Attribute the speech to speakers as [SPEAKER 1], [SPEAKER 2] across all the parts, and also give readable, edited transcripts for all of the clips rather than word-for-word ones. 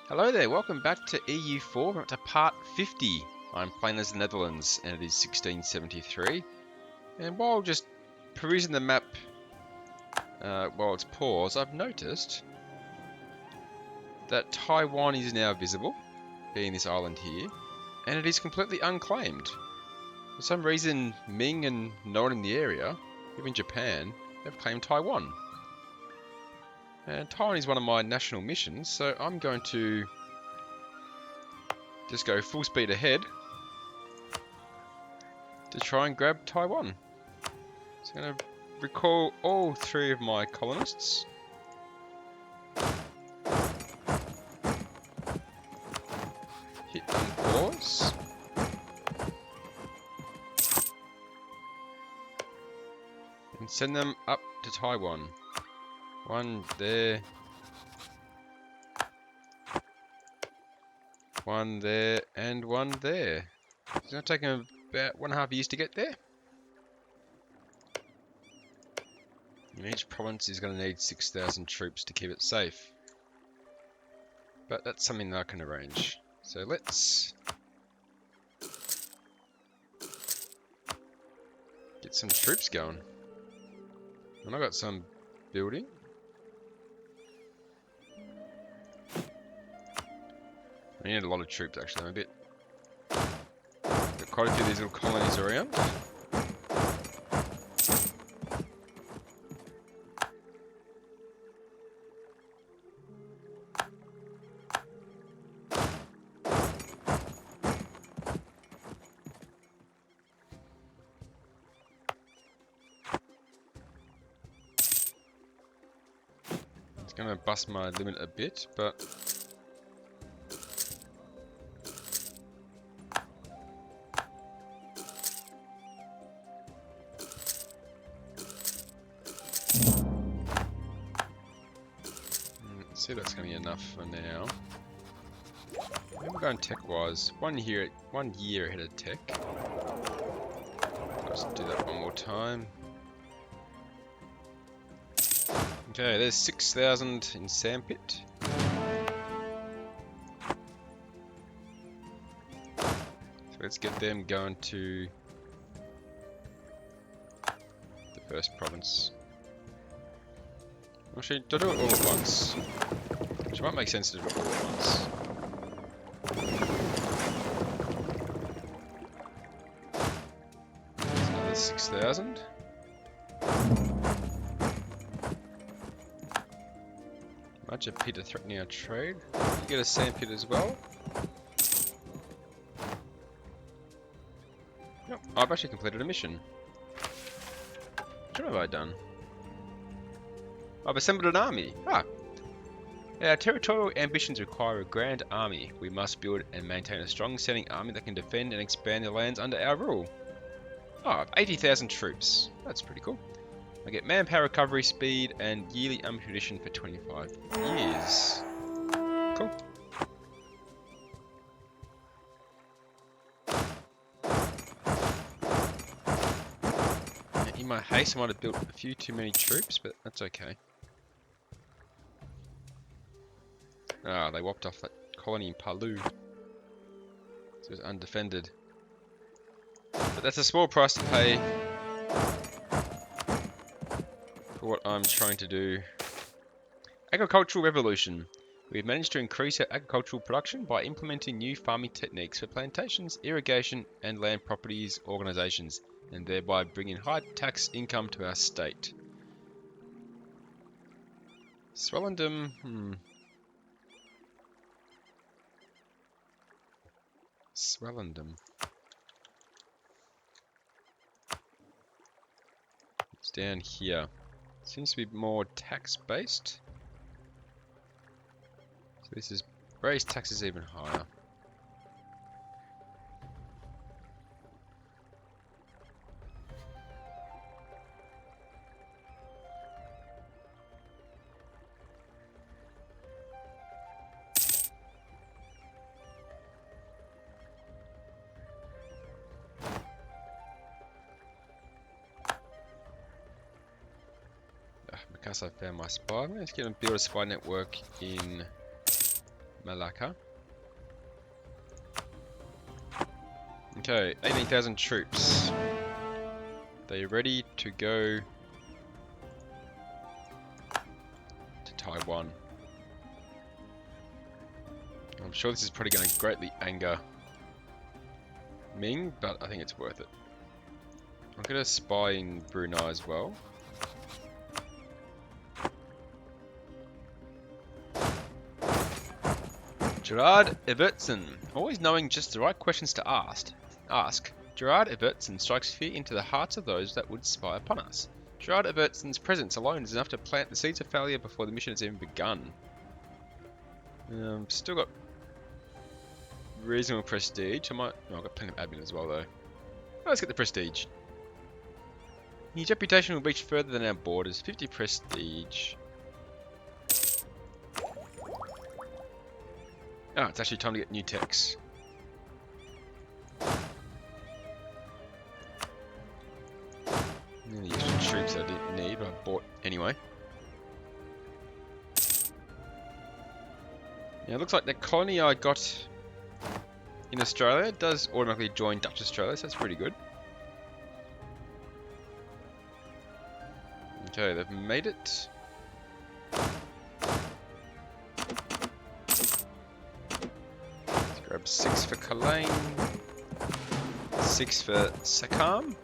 [SPEAKER 1] Hello there, welcome back to EU4. We're up to part 50. I'm playing as the Netherlands and it is 1673. And while just perusing the map while it's paused, I've noticed that Taiwan is now visible, being this island here, and it is completely unclaimed. For some reason, Ming and no one in the area, even Japan, have claimed Taiwan. And Taiwan is one of my national missions, so I'm going to just go full speed ahead to try and grab Taiwan. So I'm going to recall all three of my colonists. Hit unpause. And send them up to Taiwan. One there. One there, and one there. It's going to take them about 1.5 years to get there. And each province is going to need 6,000 troops to keep it safe. But that's something that I can arrange. So let's get some troops going. And I got some building. I need a lot of troops actually. Got quite a few of these little colonies around. It's gonna bust my limit a bit, but see, that's going to be enough for now. Maybe we're going tech-wise. 1 year ahead of tech. Let's do that one more time. Okay, there's 6,000 in Sandpit. So let's get them going to the first province. Actually, do it all at once. Which might make sense to do it all at once. There's another 6,000. Much of Peter threatening our trade. You get a sandpit as well. Yep, I've actually completed a mission. What have I done? I've assembled an army. Our territorial ambitions require a grand army. We must build and maintain a strong standing army that can defend and expand the lands under our rule. I have 80,000 troops. That's pretty cool. I get manpower recovery speed and yearly ammunition for 25 years. Cool. In my haste, I might have built a few too many troops, but that's okay. They whopped off that colony in Palu. So it was undefended. But that's a small price to pay for what I'm trying to do. Agricultural revolution. We've managed to increase our agricultural production by implementing new farming techniques for plantations, irrigation, and land properties organizations, and thereby bringing high tax income to our state. Swellendam, Swellendam. It's down here. Seems to be more tax-based. So this is raise taxes even higher. Because I found my spy, let's get and build a spy network in Malacca. Okay, 18,000 troops. They ready to go to Taiwan. I'm sure this is probably going to greatly anger Ming, but I think it's worth it. I'm going to spy in Brunei as well. Gerard Evertson, always knowing just the right questions to ask. Gerard Evertson strikes fear into the hearts of those that would spy upon us. Gerard Evertson's presence alone is enough to plant the seeds of failure before the mission has even begun. Still got reasonable prestige. I've got plenty of admin as well though. Let's get the prestige. His reputation will reach further than our borders. 50 prestige. Oh, it's actually time to get new techs. The extra troops I didn't need, but I bought anyway. Yeah, it looks like the colony I got in Australia does automatically join Dutch Australia, so that's pretty good. Okay, they've made it. Let's grab 6 for Calain, 6 for Sakam,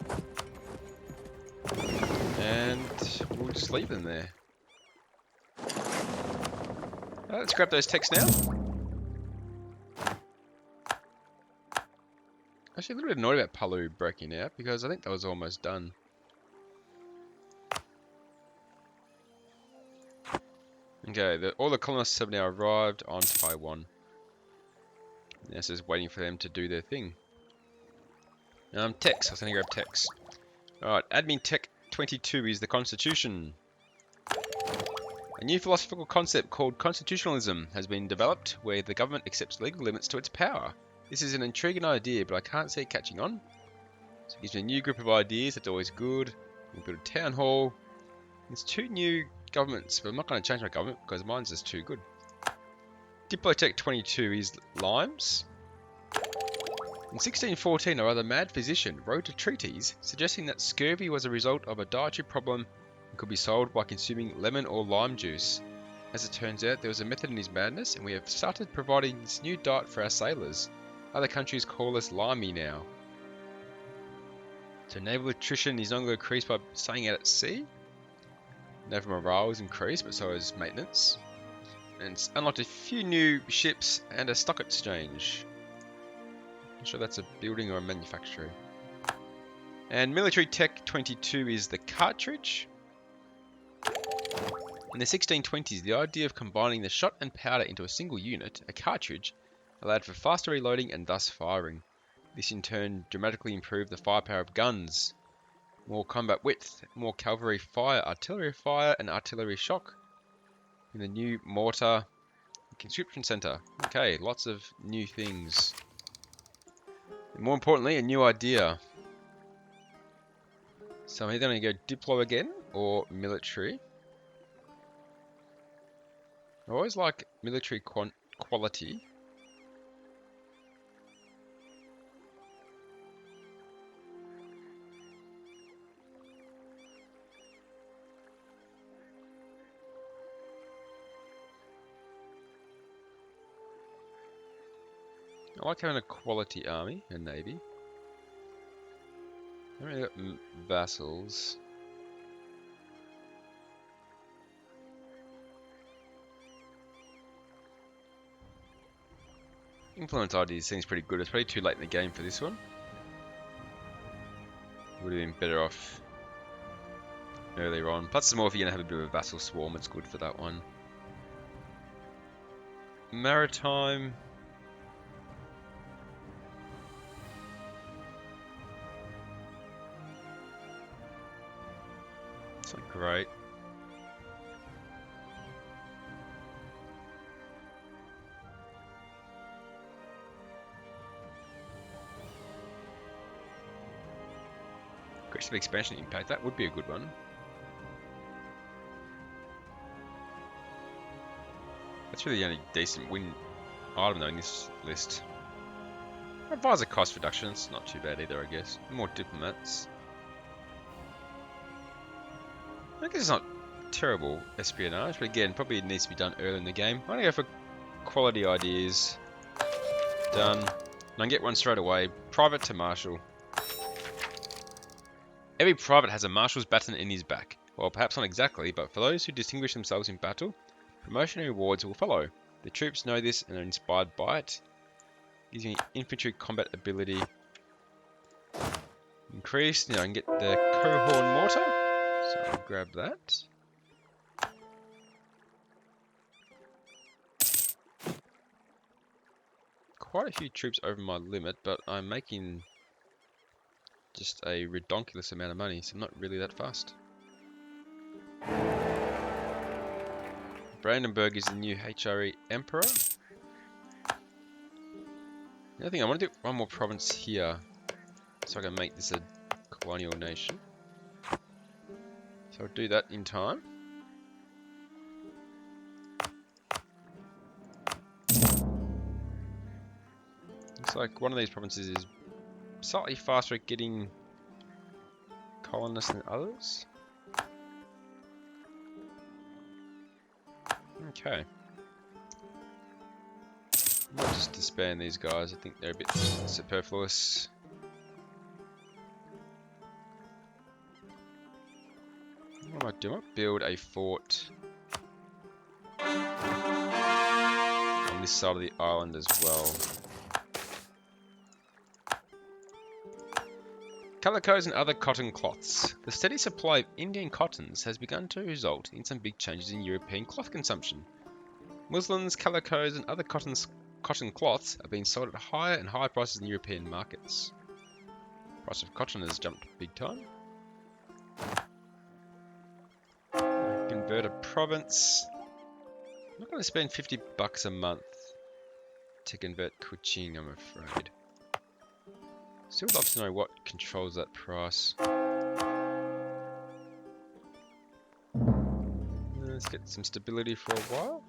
[SPEAKER 1] and we'll just leave them there. Let's grab those techs now. Actually, a little bit annoyed about Palu breaking out because I think that was almost done. Okay, all the colonists have now arrived on Taiwan. Now it's just waiting for them to do their thing. Techs. I was going to grab techs. Alright, admin tech 22 is the Constitution. A new philosophical concept called constitutionalism has been developed where the government accepts legal limits to its power. This is an intriguing idea, but I can't see it catching on. So it gives me a new group of ideas, that's always good. We build a town hall. There's 2 new governments, but I'm not going to change my government because mine's just too good. Diplotech 22 is Limes. In 1614, a rather mad physician wrote a treatise suggesting that scurvy was a result of a dietary problem and could be solved by consuming lemon or lime juice. As it turns out, there was a method in his madness, and we have started providing this new diet for our sailors. Other countries call us limey now. So naval attrition is not going to increase by staying out at sea. Naval morale is increased, but so is maintenance. And it's unlocked a few new ships and a stock exchange. Not sure that's a building or a manufacturing. And military tech 22 is the cartridge. In the 1620s, the idea of combining the shot and powder into a single unit, a cartridge, allowed for faster reloading and thus firing. This in turn dramatically improved the firepower of guns. More combat width, more cavalry fire, and artillery shock. In the new mortar conscription center. Okay, lots of new things. And more importantly, a new idea. So I'm either going to go Diplo again or military. I always like military quality. I like having a quality army and navy. I haven't really got vassals. Influence ID seems pretty good. It's probably too late in the game for this one. Would have been better off earlier on. Plus, the more if you're going to have a bit of a vassal swarm, it's good for that one. Maritime. It's not great. Aggressive expansion impact, that would be a good one. That's really the only decent win item though in this list. Advisor cost reduction, it's not too bad either, I guess. More diplomats. I guess it's not terrible espionage, but again, probably needs to be done early in the game. I'm gonna go for quality ideas. Done. And I can get one straight away. Private to Marshal. Every private has a Marshal's baton in his back. Well, perhaps not exactly, but for those who distinguish themselves in battle, promotion and rewards will follow. The troops know this and are inspired by it. Gives me infantry combat ability. Increased. Now I can get the Cohorn Mortar. So I'll grab that. Quite a few troops over my limit, but I'm making just a redonkulous amount of money, so I'm not really that fast. Brandenburg is the new HRE Emperor. The other thing, I want to do one more province here, so I can make this a colonial nation. So I'll do that in time. Looks like one of these provinces is slightly faster at getting colonists than others. Okay. I might just disband these guys, I think they're a bit superfluous. What I might do, I might build a fort on this side of the island as well. Calicos and other cotton cloths. The steady supply of Indian cottons has begun to result in some big changes in European cloth consumption. Muslins, calicos and other cotton cloths are being sold at higher and higher prices in European markets. Price of cotton has jumped big time. Convert a province. I'm not going to spend $50 a month to convert Kuching, I'm afraid. Still love to know what controls that price. Let's get some stability for a while.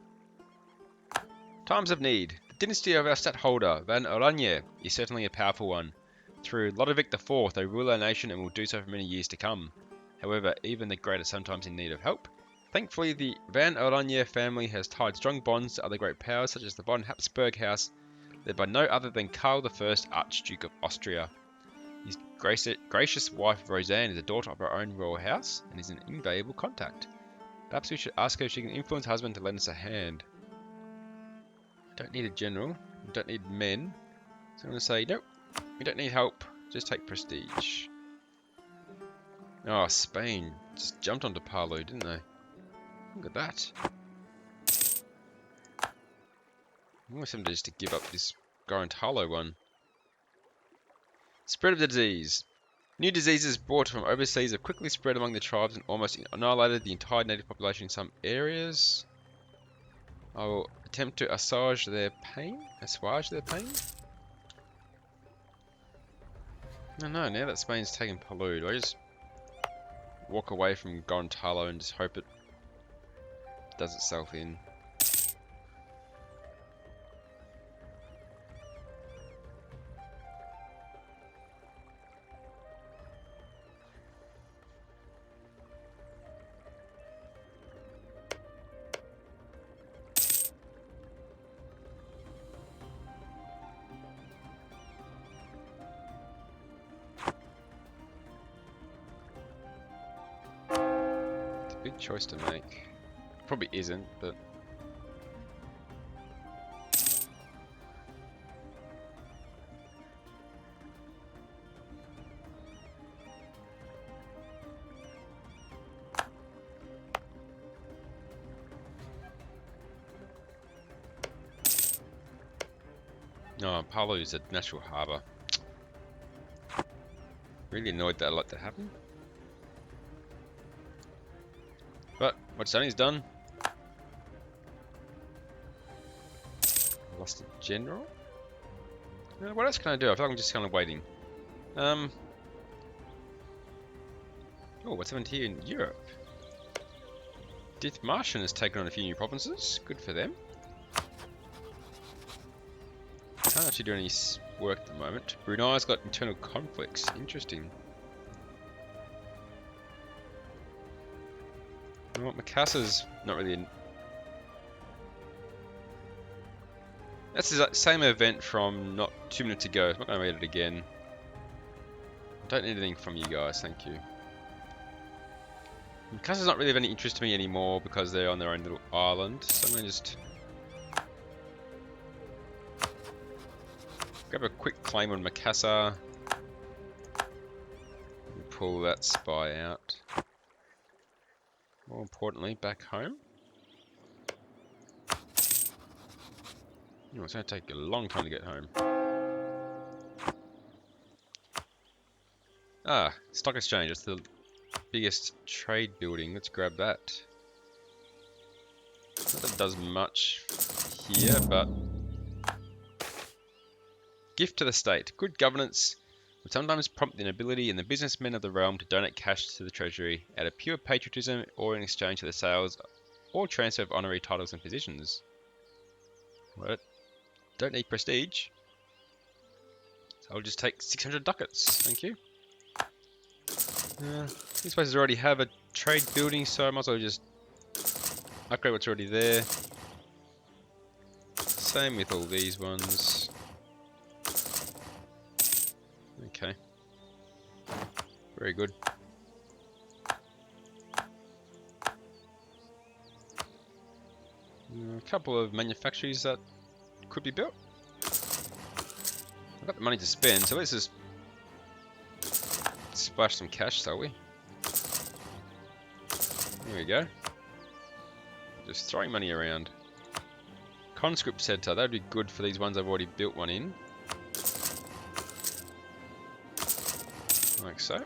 [SPEAKER 1] Times of need. The dynasty of our stadtholder, Van Oranje, is certainly a powerful one. Through Lodovic IV, they rule our nation and will do so for many years to come. However, even the great are sometimes in need of help. Thankfully, the Van Oranje family has tied strong bonds to other great powers such as the von Habsburg House, led by no other than Karl I, Archduke of Austria. His gracious wife Roseanne is a daughter of our own royal house and is an invaluable contact. Perhaps we should ask her if she can influence her husband to lend us a hand. Don't need a general, we don't need men, so I'm going to say nope, we don't need help, just take prestige. Oh, Spain just jumped onto Palu, didn't they? Look at that. I'm almost tempted just to give up this Gorontalo one. Spread of the disease. New diseases brought from overseas have quickly spread among the tribes and almost annihilated the entire native population in some areas. I will attempt to assuage their pain. No, now that Spain's taken Palu, do I just walk away from Gorontalo and just hope it does itself in? Big choice to make. Probably isn't, but no, Palu is a natural harbour. Really annoyed that I let that happen. But what's done is done. Lost a general. What else can I do? I feel like I'm just kind of waiting. Oh, what's happened here in Europe? Dithmarschen has taken on a few new provinces. Good for them. Can't actually do any work at the moment. Brunei's got internal conflicts. Interesting. You know what, Makassar's not really in... That's the same event from not 2 minutes ago. I'm not going to read it again. I don't need anything from you guys, thank you. Makassar's not really of any interest to me anymore because they're on their own little island. So I'm going to just... grab a quick claim on Makassar. And pull that spy out. More importantly, back home. Oh, it's going to take a long time to get home. Ah, stock exchange. It's the biggest trade building. Let's grab that. Not that it does much here, but... gift to the state. Good governance would sometimes prompt the nobility and the businessmen of the realm to donate cash to the treasury out of pure patriotism or in exchange for the sales or transfer of honorary titles and positions. What? Don't need prestige. So I'll just take 600 ducats. Thank you. These places already have a trade building, so I might as well just upgrade what's already there. Same with all these ones. Okay. Very good. A couple of manufactories that could be built. I've got the money to spend, so let's just splash some cash, shall we? There we go. Just throwing money around. Conscript Center, that would be good for these ones I've already built one in. Like so.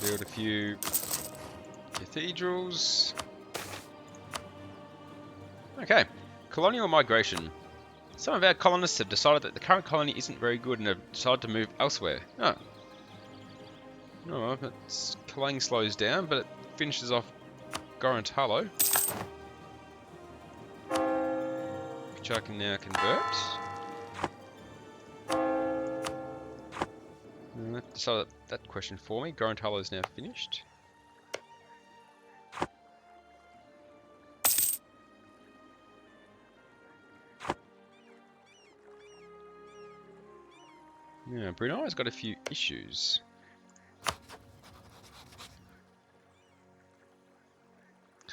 [SPEAKER 1] Build a few cathedrals. Okay, colonial migration. Some of our colonists have decided that the current colony isn't very good and have decided to move elsewhere. Oh. Oh, well, Kalang slows down, but it finishes off Gorontalo. Which I can now convert. And that decided that question for me. Gorontalo is now finished. Yeah, Brunei's got a few issues.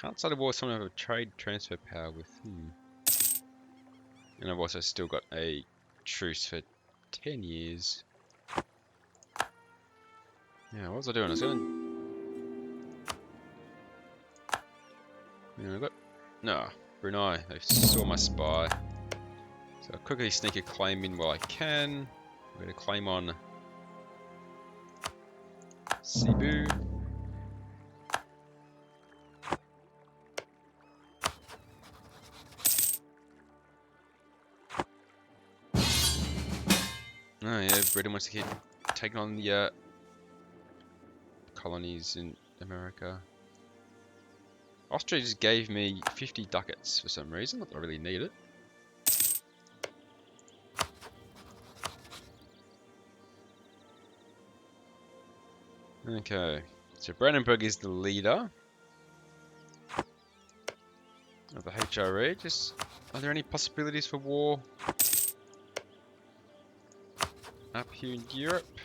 [SPEAKER 1] Can't start a war with someone I have a trade transfer power with. And I've also still got a truce for 10 years. Yeah, what was I doing? I was going to... Yeah, I got... No, Brunei. They saw my spy. So I'll quickly sneak a claim in while I can. I'm going to claim on Cebu. Oh yeah, Britain wants to keep taking on the colonies in America. Austria just gave me 50 ducats for some reason, not that I really need it. Okay, so Brandenburg is the leader of the HRE. Just, are there any possibilities for war up here in Europe?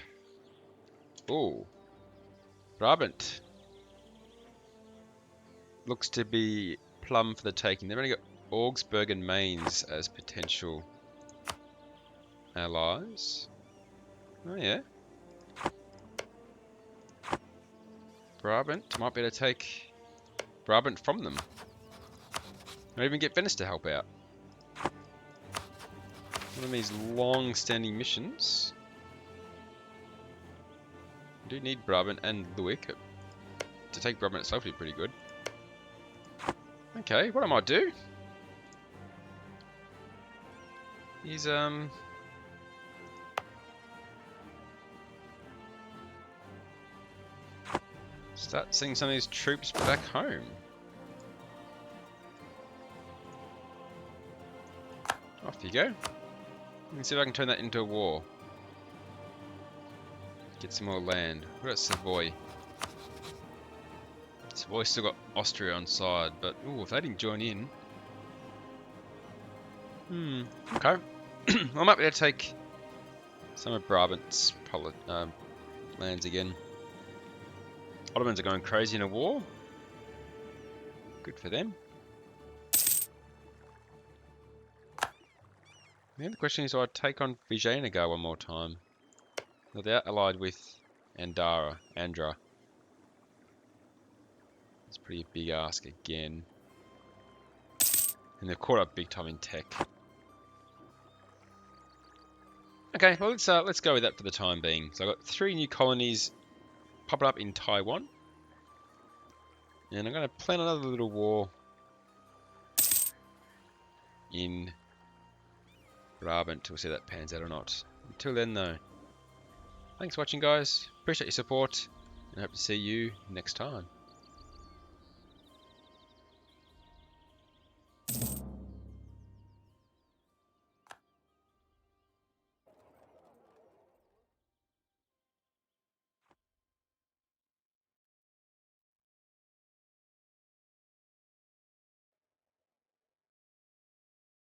[SPEAKER 1] Oh, Brabant looks to be plumb for the taking. They've only got Augsburg and Mainz as potential allies. Oh yeah. Brabant might be able to take Brabant from them. Or even get Venice to help out. One of these long-standing missions. I do need Brabant and Luik. To take Brabant itself would be pretty good. Okay, what I might do is Start sending some of these troops back home. Off you go. Let me see if I can turn that into a war. Get some more land. What about Savoy? Savoy's still got Austria on side, but ooh, if they didn't join in. Okay. I might be able to take some of Brabant's lands again. Ottomans are going crazy in a war. Good for them. Now the question is, do I take on Vijayanagara one more time? No, they're allied with Andhra. It's a pretty big ask again. And they're caught up big time in tech. Okay, well let's go with that for the time being. So I've got 3 new colonies popping up in Taiwan. And I'm going to plan another little war in Brabant till we see if that pans out or not. Until then though, thanks for watching guys, appreciate your support, and I hope to see you next time.